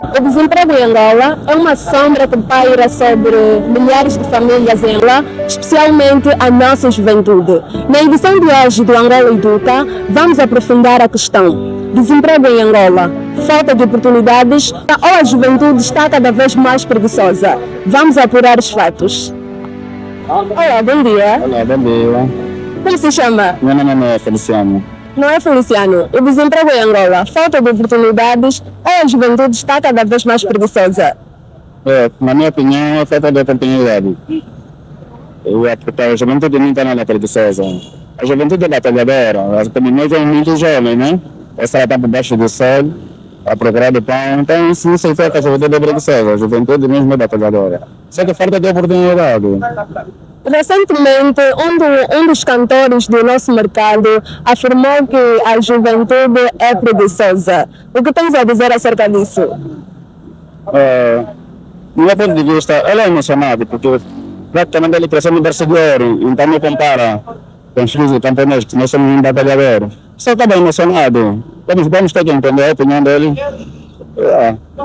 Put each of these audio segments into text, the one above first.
O desemprego em Angola é uma sombra que paira sobre milhares de famílias em Angola, especialmente a nossa juventude. Na edição de hoje do Angola Educa, vamos aprofundar a questão. Desemprego em Angola, falta de oportunidades ou a juventude está cada vez mais preguiçosa? Vamos apurar os fatos. Olá, bom dia. Olá, bom dia. Como se chama? Meu nome é Feliciano. Não é, Feliciano? O desemprego em Angola, falta de oportunidades ou a juventude está cada vez mais preguiçosa? Na minha opinião, é falta de oportunidade. Porque a juventude não está na preguiçosa. A juventude é batalhadora. Nós somos muito jovens, né? Essa está por baixo do sol, a procurar de pão. Então, se não se faz, a juventude é preguiçosa. A juventude mesmo é batalhadora. Só que falta de oportunidade. Recentemente, um dos cantores do nosso mercado afirmou que a juventude é preguiçosa. O que tens a dizer acerca disso? Do meu ponto de vista, ela é emocionada, porque praticamente ele cresceu no berço de ouro, então me compara com os filhos de camponeses, que nós somos um batalhador. Só estava emocionado. Vamos ter que entender a opinião dele.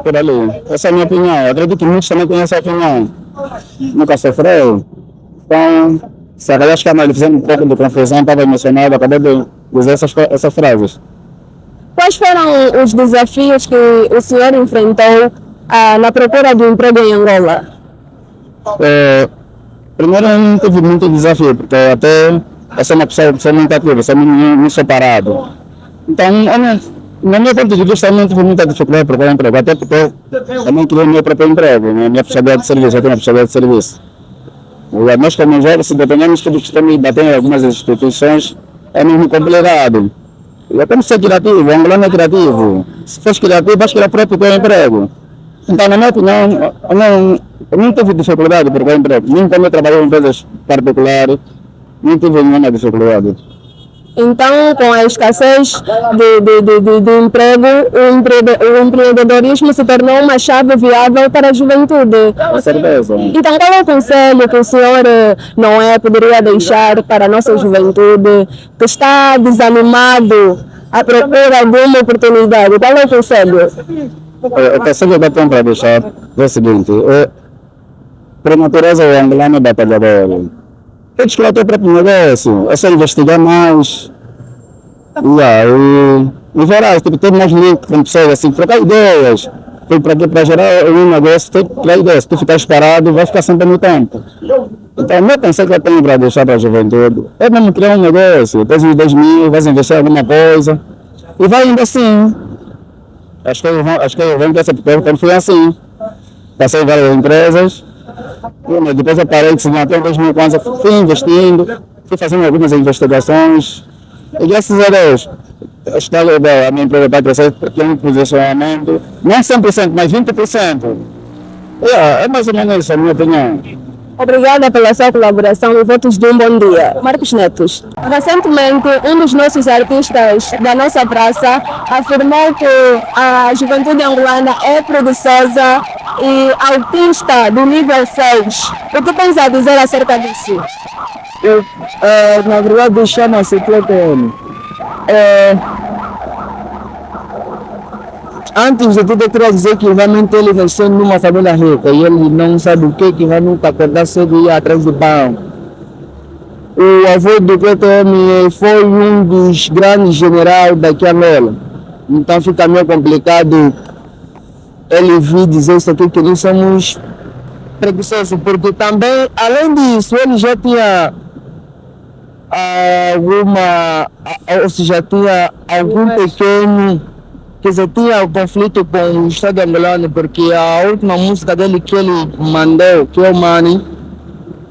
Por ali. Essa é a minha opinião. Acredito que muitos também conhecem a opinião. Nunca sofreu. Então, se a galera ficar fazendo um pouco de confusão, estava emocionado, acabei de dizer essas frases. Quais foram os desafios que o senhor enfrentou na procura de emprego em Angola? Primeiro, eu não tive muito desafio, porque até eu sou uma pessoa muito ativa, não sou parado. Então, no meu ponto de vista, eu não tive muita dificuldade para procurar emprego, até porque eu também queria o meu próprio emprego, minha possibilidade de serviço, eu tenho uma possibilidade de serviço. Nós, como jovens, se dependemos de estamos a bater em algumas instituições, é mesmo complicado. Eu tenho que ser criativo, o angolano é criativo. Se fores criativo, vais criar o próprio teu emprego. Então, na minha opinião, eu não tive dificuldade para procurar emprego. Nem quando eu trabalhei em empresas particulares, não tive nenhuma dificuldade. Então, com a escassez de emprego, o empreendedorismo se tornou uma chave viável para a juventude. Com certeza. Então, qual é o conselho que o senhor poderia deixar para a nossa juventude que está desanimado à procura de uma oportunidade? Qual é o conselho? O conselho que eu tenho para deixar é o seguinte: por natureza, o angolano é batalhador. Tem que criar o teu próprio negócio, é só investigar mais. E verás, ter mais link com pessoas assim, trocar ideias. Para gerar um negócio, tem que criar ideias. Se tu ficares parado, vai ficar sempre no tempo. Então, o meu conselho que eu tenho para deixar para a juventude é mesmo criar um negócio. Tens uns 10 mil, vais investir em alguma coisa e vai indo assim. Acho que eu venho dessa porque eu fui assim. Passei em várias empresas. Depois eu parei de se manter em 2015, fui investindo, fui fazendo algumas investigações e graças a Deus está legal, a minha empresa vai crescer, tem um posicionamento, não 100%, mas 20%. É mais ou menos isso, a minha opinião. Obrigada pela sua colaboração e votos de um bom dia. Marcos Netos. Recentemente, um dos nossos artistas da nossa praça afirmou que a juventude angolana é preguiçosa e autista do nível 6. O que tens a dizer acerca disso? Na verdade, chama-se TTM. Antes de tudo, eu queria dizer que realmente ele nasceu numa família rica e ele não sabe o que realmente acordar cedo e ir atrás do pão. O avô do PTM foi um dos grandes generais daqui a Angola. Então fica meio complicado ele vir dizer isso aqui que nós somos preguiçosos, porque também, além disso, ele já tinha tinha algum pequeno, quer dizer, tinha um conflito com o Estado angolano, porque a última música dele que ele mandou, que é o Money,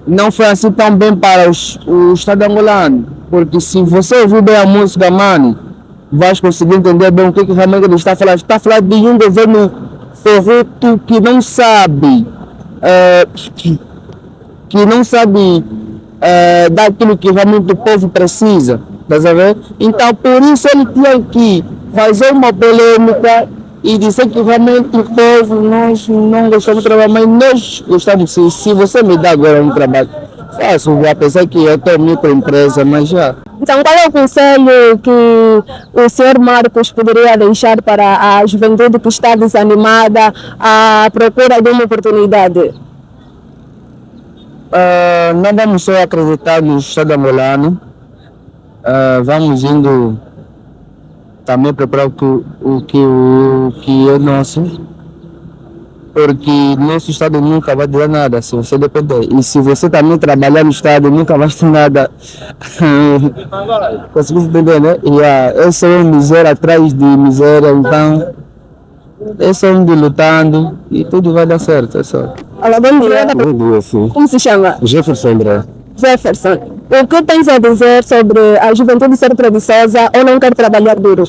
não foi assim tão bem para o Estado angolano, porque se você ouvir bem a música Money, vais conseguir entender bem o que realmente ele está falando. Está falando de um governo corrupto que não sabe, daquilo que realmente o povo precisa, tá sabendo? Então, por isso ele tinha que fazer uma polêmica e dizer que realmente o povo, nós não gostamos de trabalhar, mas nós gostamos sim. Se você me dá agora um trabalho, Faço, apesar que eu tenho microempresa, mas já. Então, qual é o conselho que o senhor Marcos poderia deixar para a juventude que está desanimada à procura de uma oportunidade? Não vamos só acreditar no Estado angolano, vamos indo também procurar o que é nosso, porque nosso Estado nunca vai dar nada se você depender. E se você também trabalhar no Estado, nunca vai ter nada. Conseguiu entender, né? Eu sou um miséria atrás de miséria, então eu sou um de lutando e tudo vai dar certo, é só. Olá, bom dia. Bom dia, sim. Como se chama? Jefferson André. Jefferson. O que tens a dizer sobre a juventude ser preguiçosa ou não quer trabalhar duro?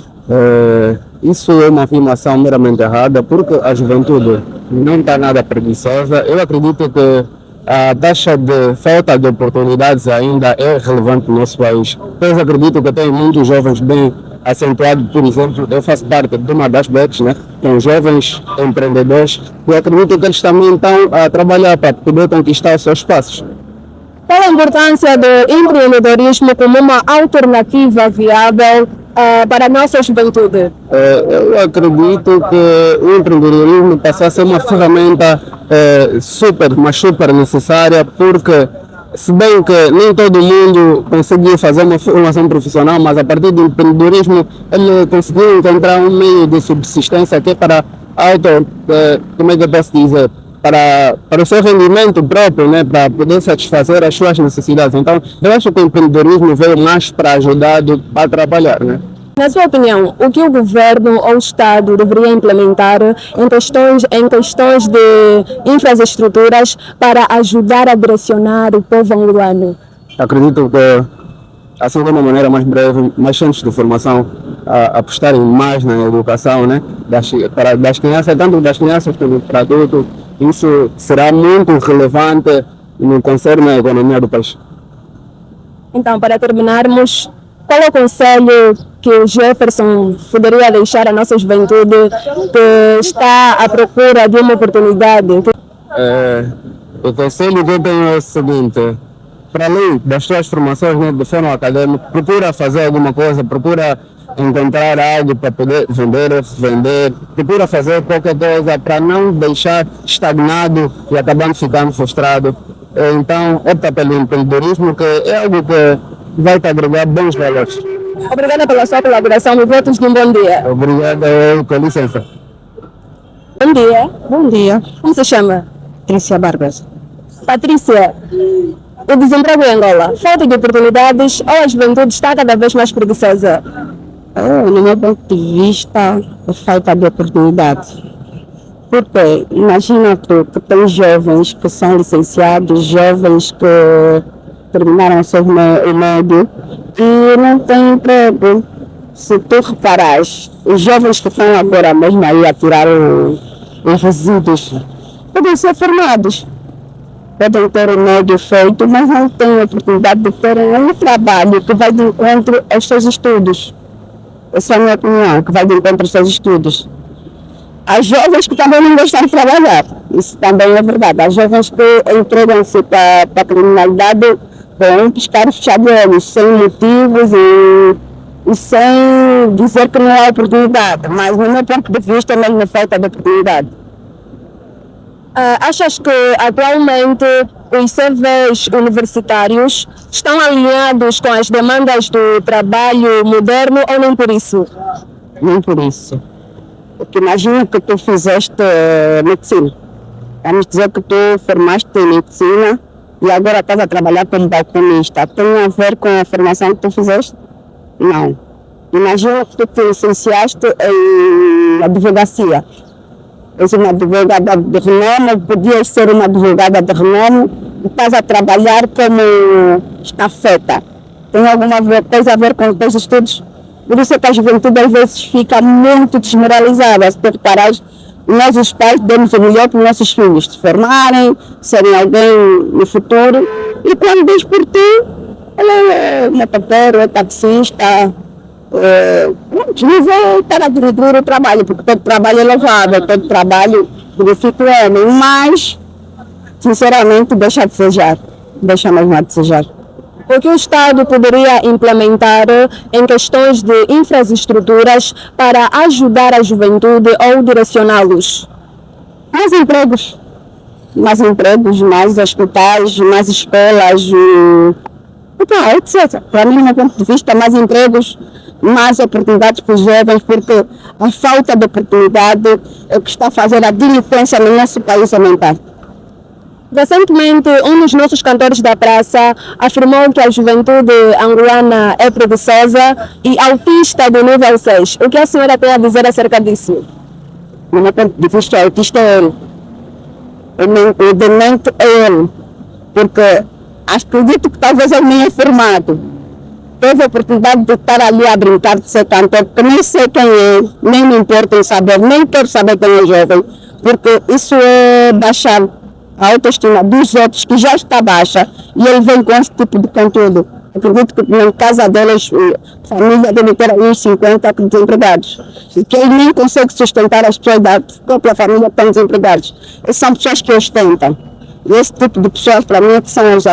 Isso é uma afirmação meramente errada, porque a juventude não está nada preguiçosa. Eu acredito que a taxa de falta de oportunidades ainda é relevante no nosso país. Eu acredito que tem muitos jovens bem acentuados. Por exemplo, eu faço parte de uma das BECs, né, com jovens empreendedores, e acredito que eles também estão a trabalhar para poder conquistar os seus passos. Qual a importância do empreendedorismo como uma alternativa viável para a nossa juventude? Eu acredito que o empreendedorismo passa a ser uma ferramenta mas super necessária, porque se bem que nem todo mundo conseguiu fazer uma formação profissional, mas a partir do empreendedorismo ele conseguiu encontrar um meio de subsistência que é para como é que eu posso dizer? Para o seu rendimento próprio, né, para poder satisfazer as suas necessidades. Então, eu acho que o empreendedorismo veio mais para ajudar do que para trabalhar, né? Na sua opinião, o que o governo ou o Estado deveria implementar em questões de infraestruturas para ajudar a direcionar o povo angolano? Acredito que, assim de uma maneira mais breve, mais centros de formação apostarem mais na educação, né, das crianças, tanto das crianças como para adultos. Isso será muito relevante no concerne à economia do país. Então, para terminarmos, qual é o conselho que o Jefferson poderia deixar à nossa juventude que está à procura de uma oportunidade? O conselho que eu tenho é o seguinte: para além das suas formações, né, de forma acadêmica, procura fazer alguma coisa, procura encontrar algo para poder vender, procura fazer qualquer coisa para não deixar estagnado e acabando ficando frustrado. Então, opta pelo empreendedorismo, que é algo que vai te agregar bons valores. Obrigada pela sua colaboração e votos de um bom dia. Obrigado, com licença. Bom dia. Bom dia, Como se chama? Patrícia Barbas. Patrícia, o desemprego em Angola, falta de oportunidades ou a juventude está cada vez mais preguiçosa? No meu ponto de vista, a falta de oportunidade. Porque imagina tu que tem jovens que são licenciados, jovens que terminaram o médio e não têm emprego. Se tu reparares, os jovens que estão agora mesmo aí a tirar os resíduos, podem ser formados, podem ter o médio feito, mas não têm a oportunidade de terem um trabalho que vai de encontro aos seus estudos. Essa é a minha opinião, que vai de encontro aos seus estudos. Há jovens que também não gostam de trabalhar, isso também é verdade. Há jovens que entregam-se para a criminalidade com pescar e fechar de olhos, sem motivos e sem dizer que não há oportunidade. Mas, no meu ponto de vista, é mesmo a falta de oportunidade. Achas que atualmente os CVs universitários estão alinhados com as demandas do trabalho moderno ou nem por isso? Nem por isso. Porque imagina que tu fizeste medicina. Vamos dizer que tu formaste em medicina e agora estás a trabalhar como balconista. Tem a ver com a formação que tu fizeste? Não. Imagina que tu te licenciaste em advocacia. És uma advogada de renome, podias ser uma advogada de renome e estás a trabalhar como estafeta. Tem alguma coisa a ver com os teus estudos? Por isso é que a juventude às vezes fica muito desmoralizada. Se tu reparares, nós os pais damos o melhor para os nossos filhos, se formarem, serem alguém no futuro. E quando diz por ti, ela é motoqueiro, é taxista, não vai estar a duro o trabalho, porque todo trabalho é louvável, todo trabalho dignifica o homem, mas, sinceramente, deixa a desejar. deixa mesmo a desejar. O que o Estado poderia implementar em questões de infraestruturas para ajudar a juventude ou direcioná-los? Mais empregos, mais hospitais, mais escolas, etc. Para mim, do meu ponto de vista, mais empregos, mais oportunidades para os jovens, porque a falta de oportunidade é o que está a fazer a delinquência no nosso país aumentar. Recentemente, um dos nossos cantores da praça afirmou que a juventude angolana é preguiçosa e autista do nível 6. O que a senhora tem a dizer acerca disso? Do meu ponto de vista, o autista é ele. O demente é ele. Porque acredito que talvez ele nem é formado. Teve a oportunidade de estar ali a brincar de ser cantor, porque nem sei quem é, nem me importa em saber, nem quero saber quem é jovem, porque isso é baixar a autoestima dos outros, que já está baixa, e ele vem com esse tipo de conteúdo. Acredito que na casa deles, a família dele ter aí uns 50 desempregados. E que ele nem consegue sustentar as pessoas da própria família que estão desempregados. Essas são pessoas que ostentam. E esse tipo de pessoas, para mim, é que são os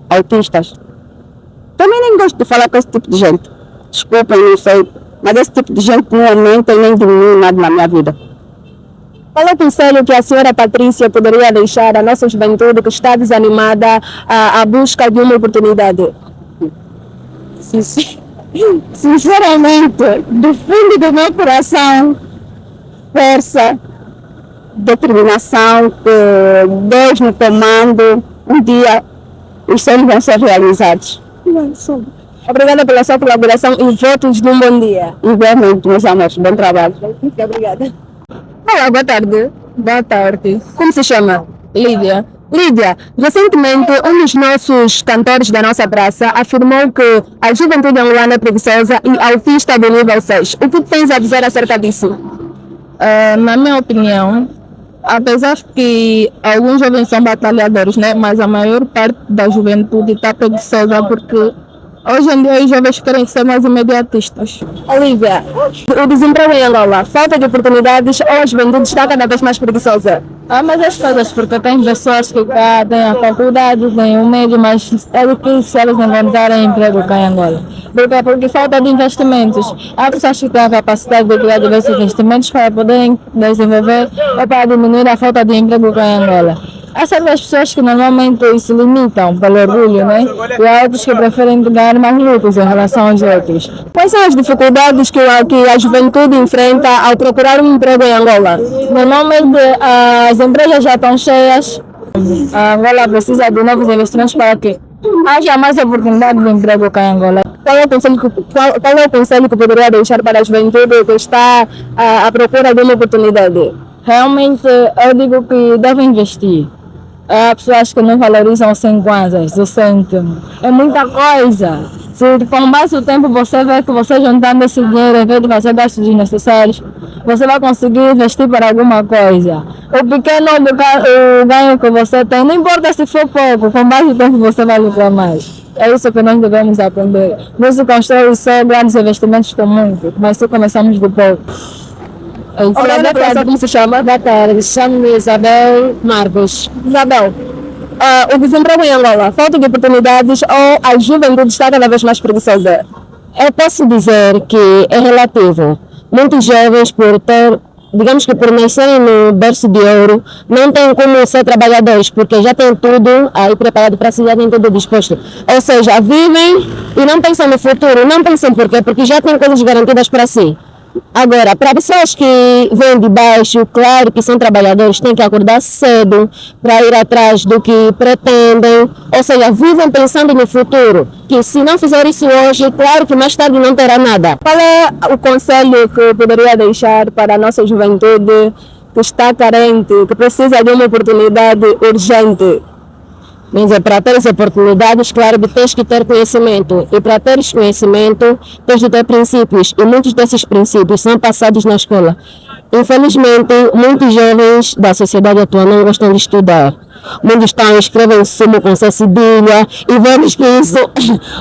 autistas. Também nem gosto de falar com esse tipo de gente. Desculpem, não sei. Mas esse tipo de gente não aumenta e nem diminui nada na minha vida. Qual é o conselho que a senhora Patrícia poderia deixar à nossa juventude que está desanimada à busca de uma oportunidade? Sinceramente, do fundo do meu coração, força, determinação, que Deus no comando, um dia os sonhos vão ser realizados. Obrigada pela sua colaboração e votos de um bom dia. Igualmente, meus amores, bom trabalho. Obrigada. Olá, boa tarde. Boa tarde, Como se chama? Lídia. Lídia, recentemente um dos nossos cantores da nossa praça afirmou que a juventude angolana é preguiçosa e autista do nível 6. O que tens a dizer acerca disso? Na minha opinião, apesar que alguns jovens são batalhadores, né? Mas a maior parte da juventude está preguiçosa porque hoje em dia os jovens querem ser mais imediatistas. Olivia, o desemprego em Angola, falta de oportunidades ou a juventude está cada vez mais preguiçosa? Mas as coisas, porque tem pessoas que cá têm a faculdade, têm o meio, mas é difícil eles encontrarem emprego cá em Angola. Porque falta de investimentos. Há pessoas que têm a capacidade de criar diversos investimentos para poderem desenvolver ou para diminuir a falta de emprego cá em Angola. Há certas pessoas que normalmente se limitam pelo orgulho, né? E há outros que preferem ganhar mais lucros em relação aos outros. Quais são as dificuldades que a juventude enfrenta ao procurar um emprego em Angola? Normalmente as empresas já estão cheias. A Angola precisa de novos investimentos para que haja mais oportunidade de emprego cá em Angola. Qual é o conselho que poderia deixar para a juventude que está à procura de uma oportunidade? Realmente eu digo que devem investir. Há pessoas que não valorizam os 100 kwanzas, o cêntimo. É muita coisa. Se com base o tempo você vê que você juntando esse dinheiro, em vez de fazer gastos desnecessários, você vai conseguir investir para alguma coisa. O pequeno o ganho que você tem, não importa se for pouco, com base o tempo você vai lucrar mais. É isso que nós devemos aprender. Não se constrói só grandes investimentos com muito, mas se começamos do pouco. Obrigada, como se chama? Boa tarde, chamo-me Isabel Marcos. Isabel, o desemprego em Angola, falta de oportunidades ou a juventude está cada vez mais preguiçosa? Eu posso dizer que é relativo. Muitos jovens, digamos que por nascerem no berço de ouro, não têm como ser trabalhadores, porque já têm tudo aí preparado para si, já têm tudo disposto. Ou seja, vivem e não pensam no futuro. Não pensam por quê? Porque já têm coisas garantidas para si. Agora, para pessoas que vêm de baixo, claro que são trabalhadores, têm que acordar cedo para ir atrás do que pretendem, ou seja, vivem pensando no futuro, que se não fizer isso hoje, claro que mais tarde não terá nada. Qual é o conselho que poderia deixar para a nossa juventude que está carente, que precisa de uma oportunidade urgente? Mas para ter essas oportunidades, claro que tens que ter conhecimento. E para teres conhecimento, tens de ter princípios. E muitos desses princípios são passados na escola. Infelizmente, muitos jovens da sociedade atual não gostam de estudar. Muitos escrevem sumo com C cedilha e vemos que isso,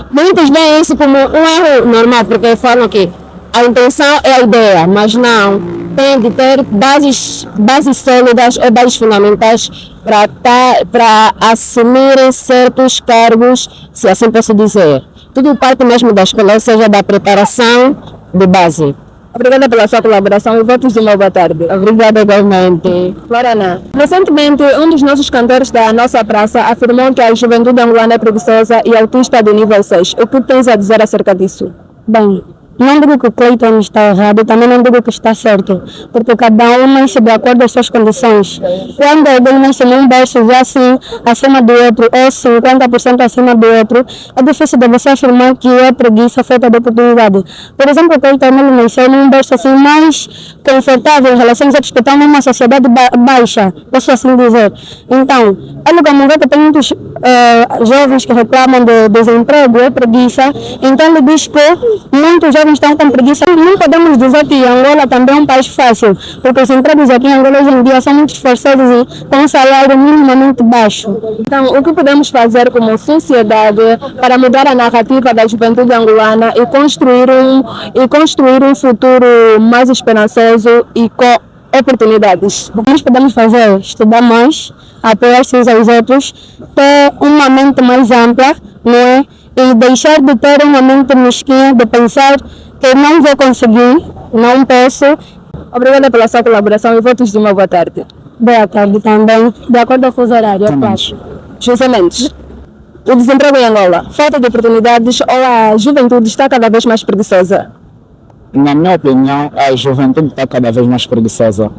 muitos veem isso como um erro normal, porque falam que A intenção é a ideia, mas não tem de ter bases sólidas ou bases fundamentais para assumir certos cargos, se assim posso dizer. Tudo parte mesmo da escola, ou seja, da preparação de base. Obrigada pela sua colaboração e votos de uma boa tarde. Obrigada igualmente. Lorena, recentemente um dos nossos cantores da nossa praça afirmou que a juventude angolana é preguiçosa e autista do nível 6. O que tens a dizer acerca disso? Bem, não digo que o Cleiton está errado, também não digo que está certo, porque cada um nasce de acordo às suas condições. Quando alguém nasce num berço já assim, acima do outro, ou 50% acima do outro, é difícil de você afirmar que é preguiça, falta de oportunidade. Por exemplo, o Cleiton nasceu num berço assim mais confortável em relação aos outros que estão numa sociedade baixa, posso assim dizer. Então, ele como vê que tem muitos jovens que reclamam de desemprego, é preguiça, então ele diz que muitos jovens estão com preguiça. Não podemos dizer que Angola também é um país fácil, porque os empregos aqui em Angola hoje em dia são muito forçosos e com um salário minimamente baixo. Então, o que podemos fazer como sociedade para mudar a narrativa da juventude angolana e construir um futuro mais esperançoso e com oportunidades? O que nós podemos fazer? Estudar mais, apoiar-se uns aos outros, ter uma mente mais ampla, não é? E deixar de ter uma mente mesquinha, de pensar que não vou conseguir, não posso. Obrigada pela sua colaboração e votos de uma boa tarde. Boa tarde também, de acordo com o horário, eu passo. José Mendes, o desemprego em Angola, falta de oportunidades ou a juventude está cada vez mais preguiçosa? Na minha opinião, a juventude está cada vez mais preguiçosa.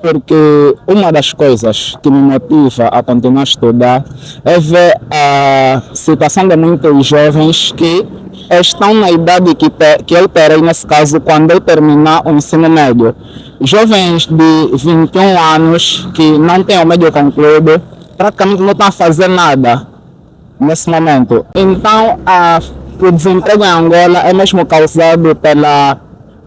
Porque uma das coisas que me motiva a continuar a estudar é ver a situação de muitos jovens que estão na idade que eu terei, nesse caso, quando eu terminar o ensino médio. Jovens de 21 anos que não têm o médio concluído, praticamente não estão a fazer nada nesse momento. Então, o desemprego em Angola é mesmo causado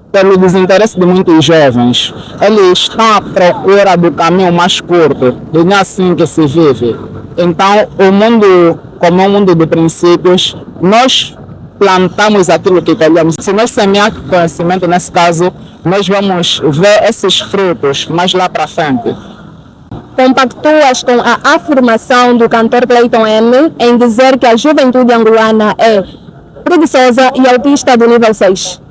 pelo desinteresse de muitos jovens. Eles estão à procura do caminho mais curto, e não é assim que se vive. Então, o mundo, como é um mundo de princípios, nós plantamos aquilo que colhemos. Se nós semearmos conhecimento, nesse caso, nós vamos ver esses frutos mais lá para frente. Compactuas com a afirmação do cantor Cleiton M em dizer que a juventude angolana é preguiçosa e autista do nível 6?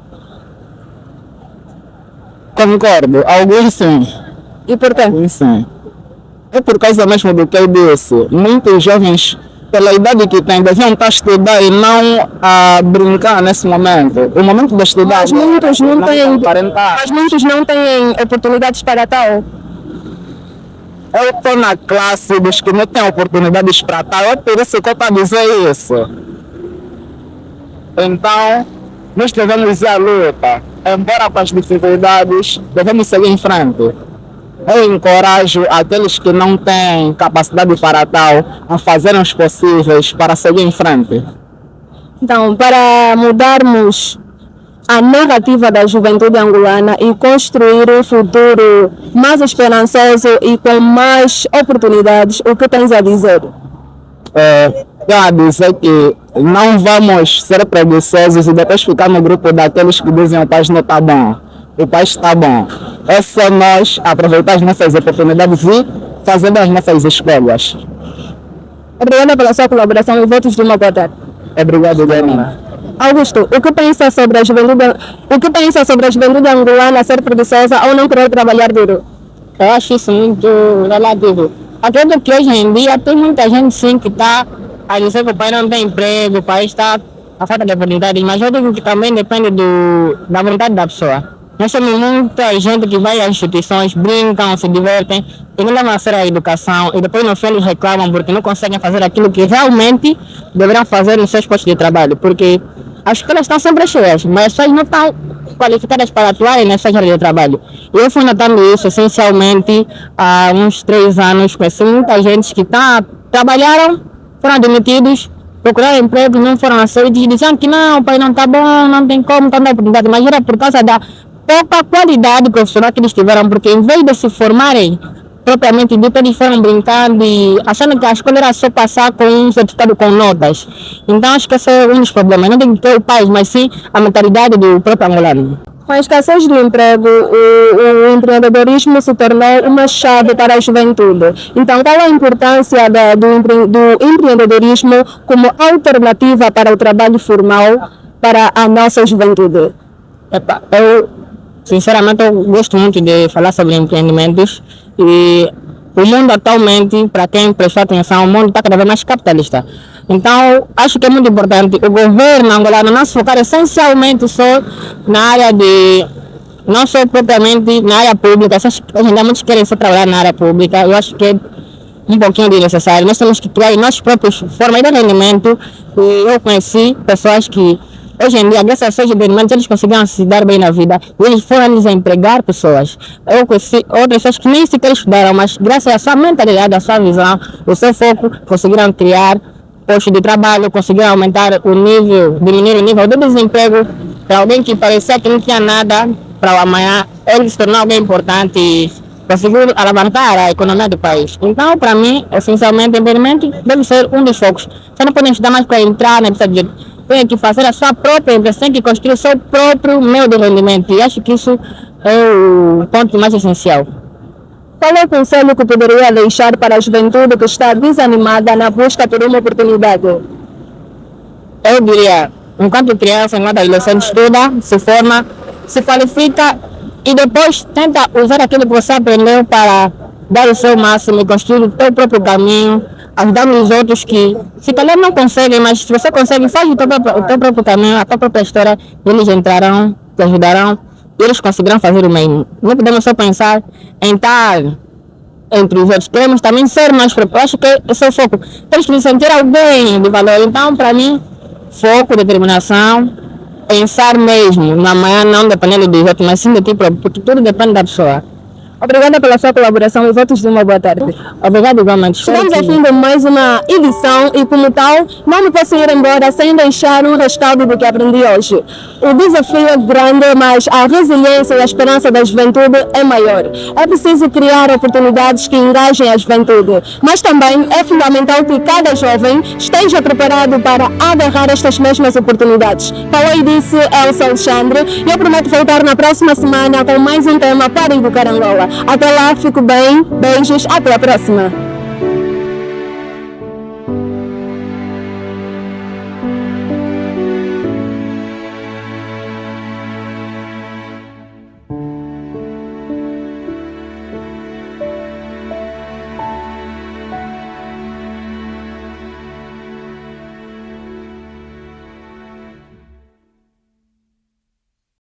Concordo, alguns sim. E por quê? Alguns sim. É por causa mesmo do que eu disse. Muitos jovens, pela idade que têm, deviam estar a estudar e não a brincar nesse momento. O momento de estudar. Mas muitos não têm oportunidades para tal. Eu estou na classe dos que não têm oportunidades para tal. É por isso que eu estou a dizer isso. Então, nós devemos ir à luta. Embora com as dificuldades, devemos seguir em frente. Eu encorajo aqueles que não têm capacidade para tal a fazerem os possíveis para seguir em frente. Então, para mudarmos a narrativa da juventude angolana e construir um futuro mais esperançoso e com mais oportunidades, o que tens a dizer? Eu a dizer que não vamos ser preguiçosos e depois ficar no grupo daqueles que dizem o país não está bom. O país está bom. É só nós aproveitar as nossas oportunidades e fazer as nossas escolhas. Obrigada pela sua colaboração e votos de uma boa tarde. Obrigado, Dona. Augusto, o que pensa sobre a juventude angolana ser preguiçosa ou não querer trabalhar duro? Eu acho isso muito relativo. Acredito que hoje em dia tem muita gente sim que está a dizer que o país não tem emprego, o país está a falta de oportunidade, mas eu digo que também depende da vontade da pessoa. Nós temos muita gente que vai às instituições, brincam, se divertem e não levam a sério a educação e depois no fim eles reclamam porque não conseguem fazer aquilo que realmente deveriam fazer nos seus postos de trabalho, porque as escolas estão sempre cheias, mas as pessoas não estão qualificadas para atuarem nessas áreas de trabalho. E eu fui notando isso essencialmente há uns 3 anos, conheci muita gente que trabalharam, foram admitidos, procuraram emprego, não foram aceitos e diziam que não, o país não está bom, não tem como, não tem oportunidade, mas era por causa da pouca qualidade profissional que eles tiveram, porque em vez de se formarem propriamente dito, eles foram brincando e achando que a escola era só passar com um certificado com notas. Então acho que esse é um dos problemas. Não tem que ter o país, mas sim a mentalidade do próprio angolano. Com a escassez do emprego, o empreendedorismo se tornou uma chave para a juventude. Então, qual a importância do empreendedorismo como alternativa para o trabalho formal para a nossa juventude? Eu, sinceramente, eu gosto muito de falar sobre empreendimentos e o mundo atualmente, para quem prestou atenção, o mundo está cada vez mais capitalista. Então, acho que é muito importante o governo angolano não se focar essencialmente só na área de, não só propriamente na área pública. Hoje em dia muitos querem só trabalhar na área pública. Eu acho que é um pouquinho desnecessário. Nós temos que criar nossas próprias formas de rendimento. E eu conheci pessoas que hoje em dia, graças aos seus rendimentos, eles conseguiram se dar bem na vida. E eles foram desempregar pessoas. Eu conheci outras pessoas que nem sequer estudaram, mas graças à sua mentalidade, à sua visão, o seu foco, conseguiram criar postos de trabalho, conseguiram aumentar o nível, diminuir o nível de desemprego para alguém que parecia que não tinha nada para o amanhã. Ele se tornou alguém importante e conseguiu alavancar a economia do país. Então, para mim, essencialmente, o empreendimento deve ser um dos focos. Você não pode estudar mais para entrar na empresa de tem que fazer a sua própria empresa, tem que construir o seu próprio meio de rendimento. E acho que isso é o ponto mais essencial. Qual é o conselho que poderia deixar para a juventude que está desanimada na busca por uma oportunidade? Eu diria, enquanto criança, enquanto adolescente, estuda, se forma, se qualifica e depois tenta usar aquilo que você aprendeu para dar o seu máximo e construir o seu próprio caminho, ajudando os outros que, se calhar não conseguem, mas se você consegue, faz o teu próprio caminho, a tua própria história, eles entrarão, te ajudarão e eles conseguirão fazer o mesmo. Não podemos só pensar em estar entre os outros, queremos também ser mais próprios. Eu acho que esse é o foco. Temos que nos sentir alguém de valor. Então, para mim, foco, determinação, pensar mesmo no amanhã, não dependendo dos outros, mas sim de ti próprio, porque tudo depende da pessoa. Obrigada pela sua colaboração e votos de uma boa tarde. Obrigado igualmente. Chegamos ao fim de mais uma edição e, como tal, não me posso ir embora sem deixar um rescaldo do que aprendi hoje. O desafio é grande, mas a resiliência e a esperança da juventude é maior. É preciso criar oportunidades que engajem a juventude, mas também é fundamental que cada jovem esteja preparado para agarrar estas mesmas oportunidades. Falei disse Elsa Alexandre e eu prometo voltar na próxima semana com mais um tema para educar Angola. Até lá, fico bem, beijos, até a próxima.